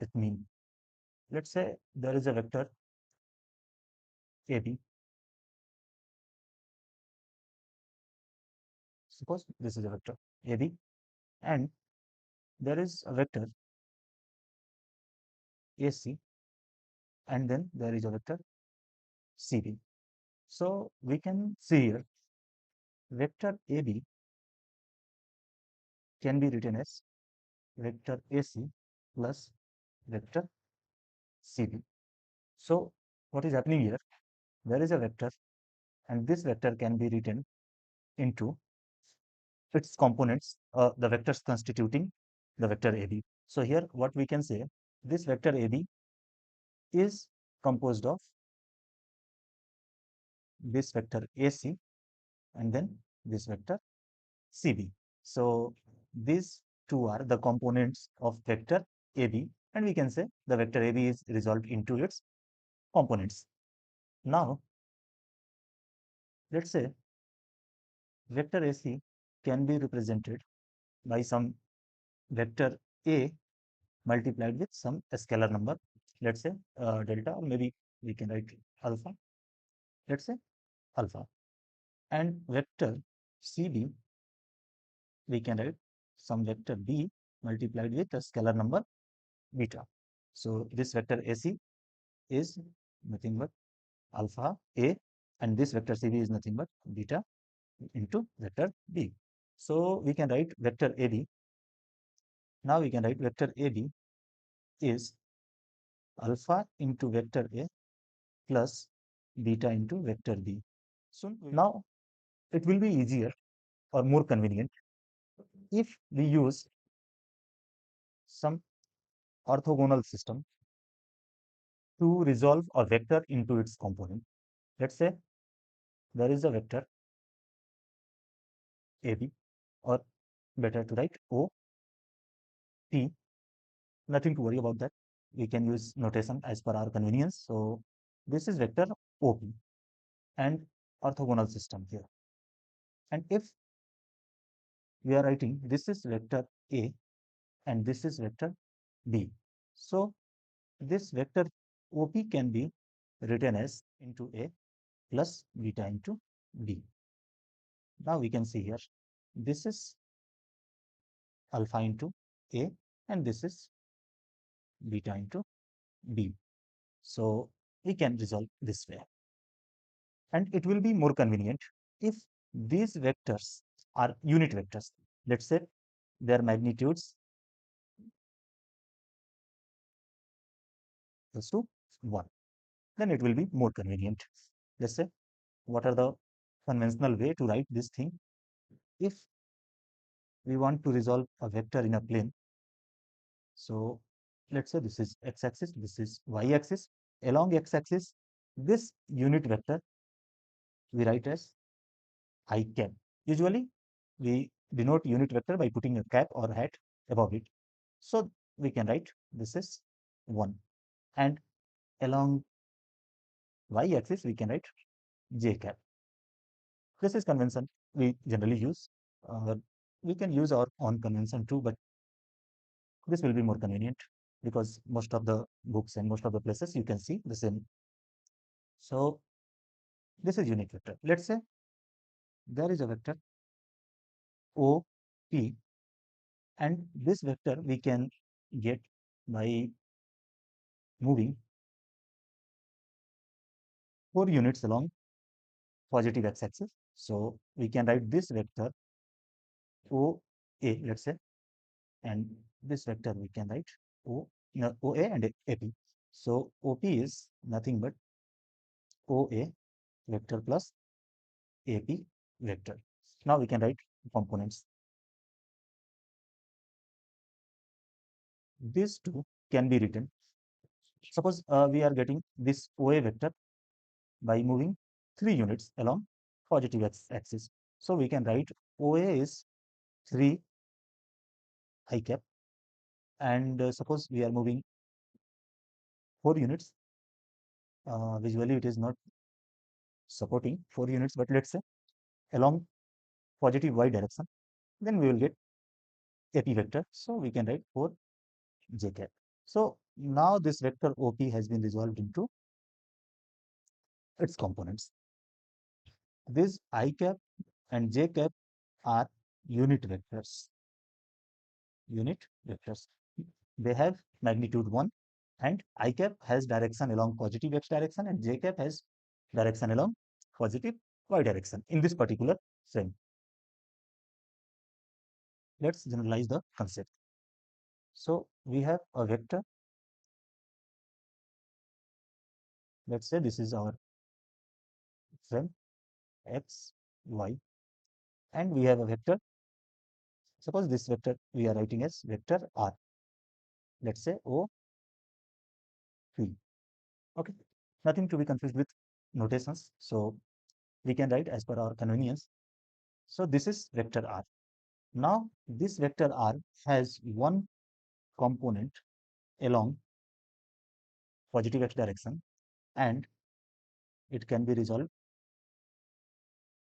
it mean? Let's say there is a vector AB. Suppose this is a vector AB, and there is a vector AC, and then there is a vector CB. So we can see here vector AB can be written as vector AC plus vector CB. So what is happening here? There is a vector, and this vector can be written into its components, the vectors constituting the vector AB. So here what we can say, this vector AB is composed of this vector AC and then this vector CB. So these two are the components of vector AB, and we can say the vector AB is resolved into its components. Now, let's say vector AC can be represented by some vector A multiplied with some scalar number, let's say delta, or maybe we can write alpha, let's say alpha. And vector CB, we can write some vector B multiplied with a scalar number beta. So this vector AC is nothing but alpha A, and this vector CB is nothing but beta into vector B. So we can write vector AB. Now we can write vector AB is alpha into vector A plus beta into vector B. So now it will be easier or more convenient if we use some orthogonal system to resolve a vector into its component. Let's say there is a vector AB, or better to write OP. Nothing to worry about that. We can use notation as per our convenience. So this is vector OP and orthogonal system here. And if we are writing this is vector A and this is vector B, so this vector OP can be written as into A plus beta into B. Now we can see here this is alpha into A and this is beta into B. So we can resolve this way. And it will be more convenient if these vectors are unit vectors. Let's say their magnitudes equals to 1. Then it will be more convenient. Let's say what are the conventional way to write this thing? If we want to resolve a vector in a plane, so let's say this is x-axis, this is y-axis. Along x-axis, this unit vector we write as I cap. Usually we denote unit vector by putting a cap or hat above it. So we can write this is 1. And along y-axis we can write j cap. This is convention we generally use. We can use our own convention too, but this will be more convenient because most of the books and most of the places you can see the same. So this is unit vector. Let's say there is a vector OP, and this vector we can get by moving 4 units along positive x-axis. So we can write this vector OA, let's say, and this vector we can write OA and AP. So OP is nothing but OA vector plus AP vector. Now we can write components. These two can be written. Suppose we are getting this OA vector by moving 3 units along positive x-axis. So we can write OA is 3 I cap, and suppose we are moving 4 units. Visually it is not supporting 4 units, but let's say along positive y direction, then we will get AP vector. So we can write 4 j cap. So now this vector OP has been resolved into its components. These I cap and j cap are unit vectors. Unit vectors. They have magnitude 1, and I cap has direction along positive x direction, and j cap has direction along positive y direction in this particular frame. Let's generalize the concept. So we have a vector. Let's say this is our frame x, y, and we have a vector. Suppose this vector we are writing as vector r. Let's say O, P. Okay, nothing to be confused with notations. So we can write as per our convenience. So this is vector r. Now this vector r has one component along positive x direction, and it can be resolved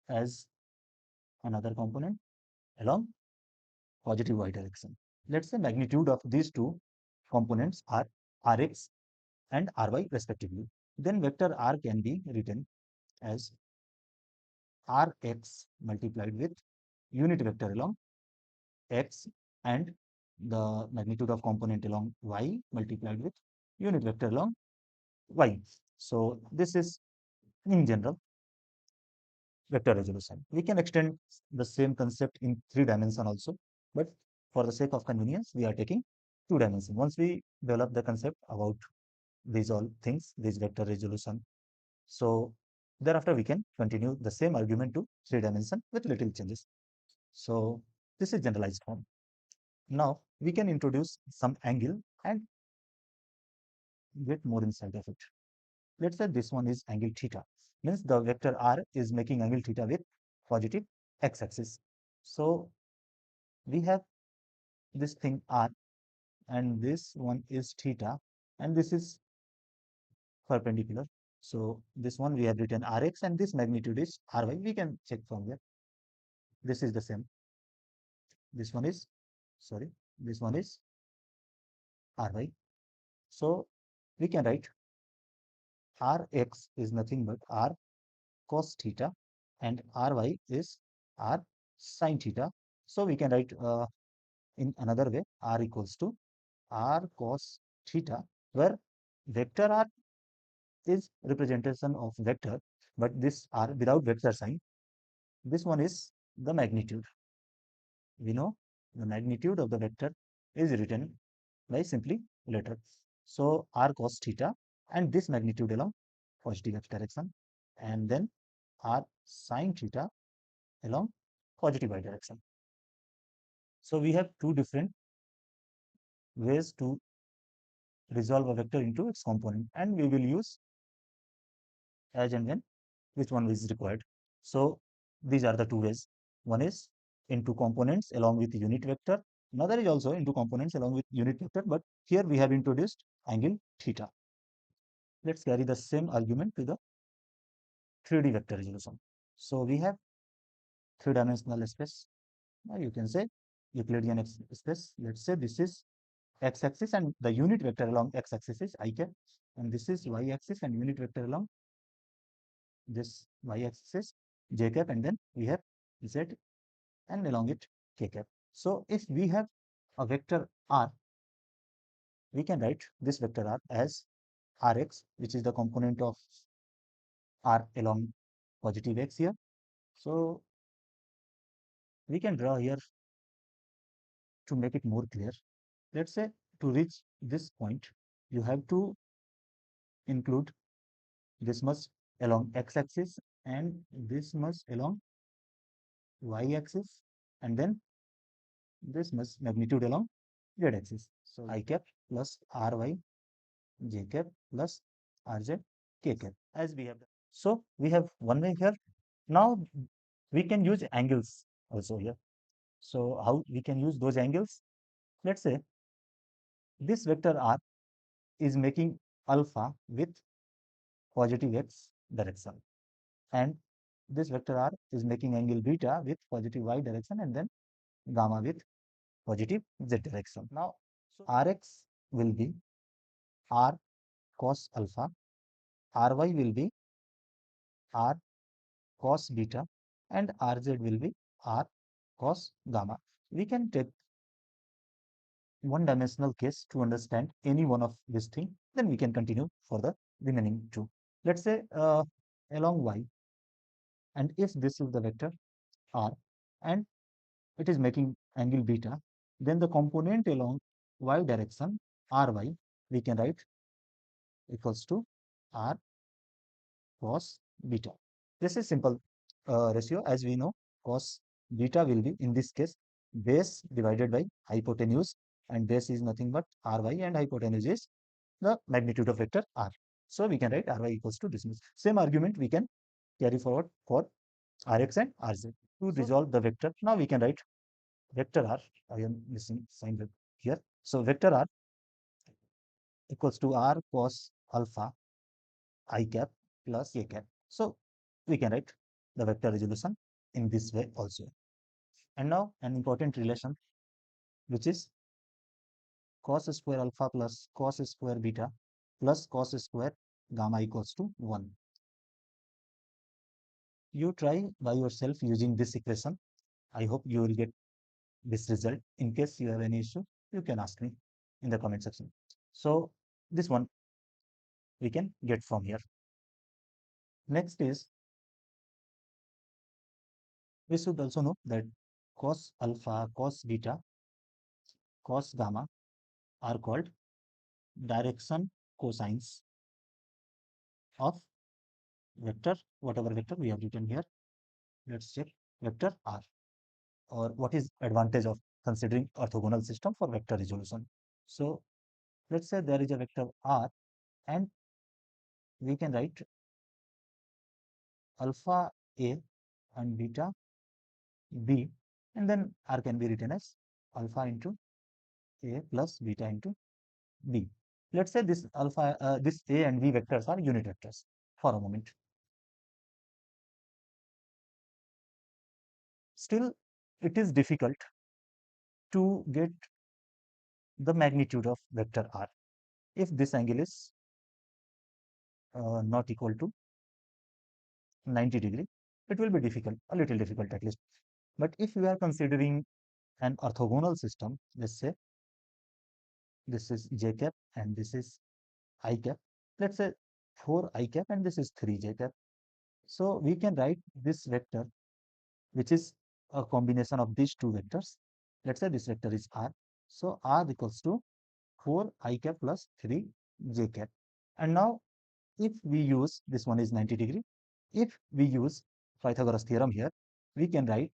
as another component along positive y direction. Let's say magnitude of these two components are rx and ry respectively. Then vector r can be written as rx multiplied with unit vector along x and the magnitude of component along y multiplied with unit vector along y. So this is in general vector resolution. We can extend the same concept in 3 dimension also, but for the sake of convenience, we are taking 2 dimension. Once we develop the concept about these all things, this vector resolution, so thereafter we can continue the same argument to 3 dimension with little changes. So this is generalized form. Now we can introduce some angle and get more insight of it. Let's say this one is angle theta, means the vector r is making angle theta with positive x-axis. So we have this thing r, and this one is theta, and this is perpendicular. So this one we have written rx, and this magnitude is ry. We can check from here. This is the same. This one is, sorry, this one is ry. So we can write rx is nothing but r cos theta, and ry is r sin theta. So we can write in another way, r equals to r cos theta, where vector r is representation of vector, but this r without vector sign. This one is the magnitude. We know the magnitude of the vector is written by simply letter. So r cos theta, and this magnitude along positive x direction, and then r sin theta along positive y direction. So we have two different ways to resolve a vector into its component, and we will use as and when which one is required. So these are the two ways. One is into components along with unit vector. Another is also into components along with unit vector, but here we have introduced angle theta. Let's carry the same argument to the 3D vector resolution. So we have 3 dimensional space. Now you can say Euclidean space. Let's say this is x-axis, and the unit vector along x-axis is I cap, and this is y-axis, and unit vector along this y-axis is j cap, and then we have z, and along it k cap. So if we have a vector r, we can write this vector r as rx, which is the component of r along positive x here. So we can draw here to make it more clear. Let's say to reach this point, you have to include this much along x-axis and this much along y-axis, and then this much magnitude along z-axis. So I cap plus ry j cap plus rz k cap, as we have done. So we have one way here. Now we can use angles also here. So how we can use those angles? Let's say this vector r is making alpha with positive x direction, and this vector r is making angle beta with positive y direction, and then gamma with positive z direction. Now, so Rx will be r cos alpha, ry will be r cos beta, and rz will be r cos gamma. We can take one-dimensional case to understand any one of these things, then we can continue for the remaining two. Let's say along y, and if this is the vector r, and it is making angle beta, then the component along y direction ry we can write equals to r cos beta. This is simple ratio. As we know, cos beta will be, in this case, base divided by hypotenuse, and base is nothing but ry, and hypotenuse is the magnitude of vector r. So we can write ry equals to this much. Same argument we can carry forward for rx and rz. To resolve the vector, now we can write vector r. I am missing sign here. So vector r equals to r cos alpha I cap plus a cap. So we can write the vector resolution in this way also. And now an important relation, which is cos square alpha plus cos square beta plus cos square gamma equals to 1. You try by yourself using this equation. I hope you will get this result. In case you have any issue, you can ask me in the comment section. So this one we can get from here. Next is, we should also know that cos alpha, cos beta, cos gamma are called direction cosines of vector, whatever vector we have written here. Let's check vector r, or what is advantage of considering orthogonal system for vector resolution. So let's say there is a vector r, and we can write alpha a and beta b, and then r can be written as alpha into a plus beta into b. Let's say this alpha, this a and b vectors are unit vectors for a moment. Still, it is difficult to get the magnitude of vector r if this angle is not equal to 90 degree. It will be difficult, a little difficult at least. But if you are considering an orthogonal system, let's say this is j cap and this is I cap, let's say 4 I cap and this is 3 j cap. So we can write this vector, which is a combination of these two vectors. Let's say this vector is r. So r equals to 4 I cap plus 3 j cap. And now if we use, this one is 90 degree, if we use Pythagoras theorem here, we can write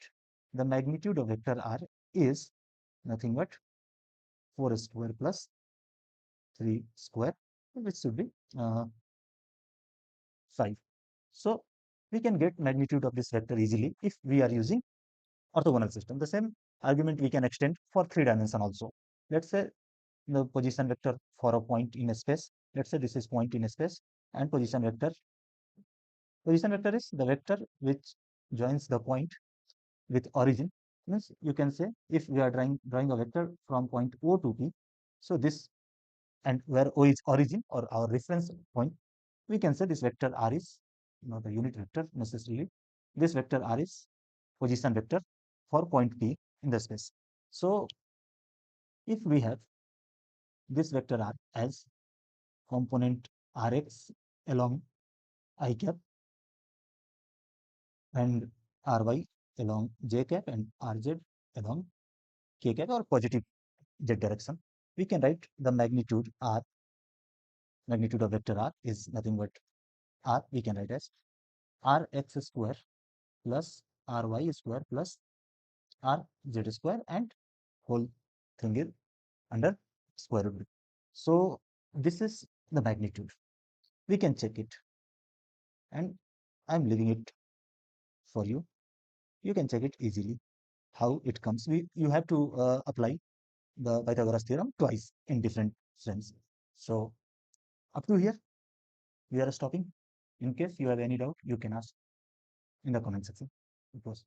the magnitude of vector r is nothing but 4 square plus 3 square, which should be 5. So we can get magnitude of this vector easily if we are using orthogonal system. The same argument we can extend for 3 dimension also. Let's say the position vector for a point in a space. Let's say this is point in a space, and position vector is the vector which joins the point with origin. Means you can say, if we are drawing a vector from point O to P, so this, and where O is origin or our reference point, we can say this vector r is not a unit vector necessarily. This vector r is position vector for point P in the space. So if we have this vector r as component rx along I cap and ry along j cap and rz along k cap, or positive z direction, we can write the magnitude r, magnitude of vector r is nothing but r, we can write as rx square plus ry square plus rz square, and whole thing is under square root. So this is the magnitude. We can check it, and I'm leaving it for you. You can check it easily how it comes. You have to apply the Pythagoras theorem twice in different sense. So up to here we are stopping. In case you have any doubt, you can ask in the comment section. It was